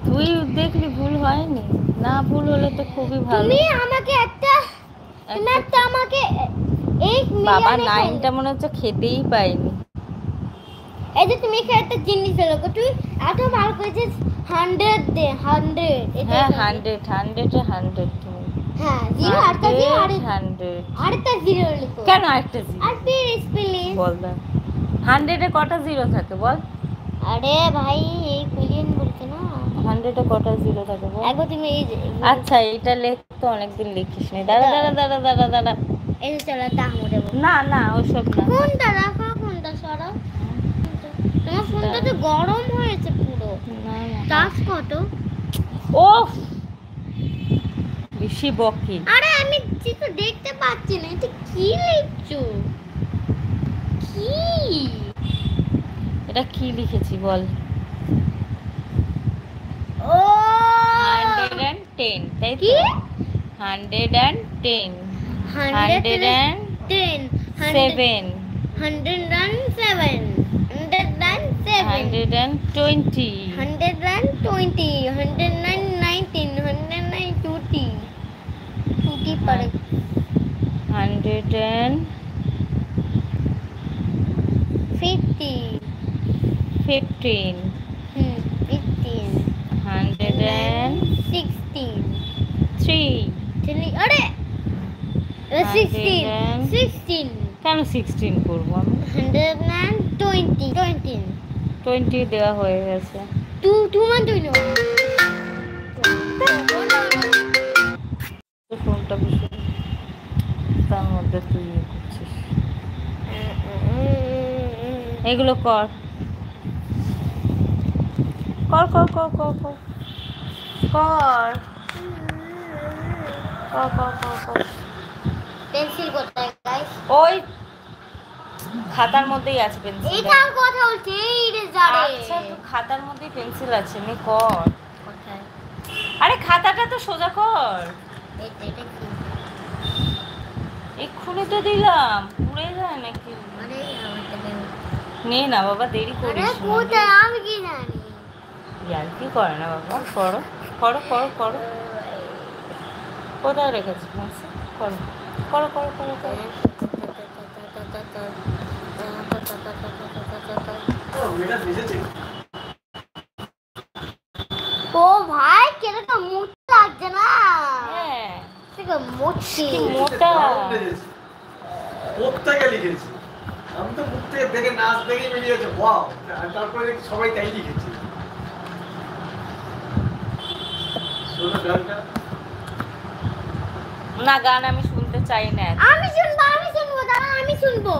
তুই দেখলি ভুল হয়নি? না ভুল হলে তো খুবই ভালো। তুমি আমাকে একটা আমাকে এই বাবা 9টা মনে হচ্ছে খেতেই পাইনি। এই যে তুমি একটা জিনিস দিলো তুই এত ভালো করেছিস 100 দে 100 হ্যাঁ 100 তুমি। হ্যাঁ 0 আরেকটা 0 আরেকটা 0 লিখো। কেন আরেকটা 0? আর প্লিজ প্লিজ বল দা 100 এ কটা 0 থাকে বল? আরে ভাই এই কুলিয়ন বলছে না 100 এ কটা 0 থাকে বল? একবার তুমি এই যে আচ্ছা এটা লেখ তো, অনেকদিন লিখিস নি। দাঁড়া এই যে চলো তাহলে দেব না না ওসব না। কোনটা রাখো কোনটা সরাও তোমার ফোনটা তো গরম হয়েছে পুরো। না না টাচ কত? ওফ বেশি বকি। আরে আমি কিছু দেখতে পাচ্ছি না এটা কি লিখছো কি এটা কি লিখেছি বল? ও 110 তাই কি তো? 110 110 110 7 107 120 120 109 19 109 20 20 পড়ে 150 15 15 103 আরে 16 16 কেন 16 করবো আমি? 120 20 দেওয়া হয়ে গেছে। ফোনটা বেশি তার মধ্যে তুই ইয়ে করছিস। এগুলো কর কর কর কর কর কর কর কর কর কর কর পেন্সিল কোথায় গাইস ওই খাতার মধ্যেই আছে পেন্সিল। এটা কথা বলছি এই রেজারে আচ্ছা তো খাতার মধ্যেই পেন্সিল আছে, নে কর। কোথায় আরে খাতাটা তো সোজা কর। এটা কি এক্ষুনি তো দিলাম, পুড়ে যায় নাকি? আরে আমাকে দেন নে না বাবা, দেরি আরে করিস না। কোথায় আমি কি জানি ইয়ার কি করে না বাবা, করো করো করো করো। কোথায় রেখেছি পেন্সিল? করো করো করো করো করো। ও ভাই কেনটা মোটা লাগছে না হ্যাঁ থেকে মোটি কি মোটা। মুখ থেকে লিখেছি আমি তো, মুখ থেকে দেখে নাচ দেখে বেরিয়েছে ওয়াও, আর তারপরে দেখি সবাই তাই লিখেছে। শোনো গানটা। না গান আমি শুনতে চাই না। আমি শুনবো দাঁড়া আমি শুনবো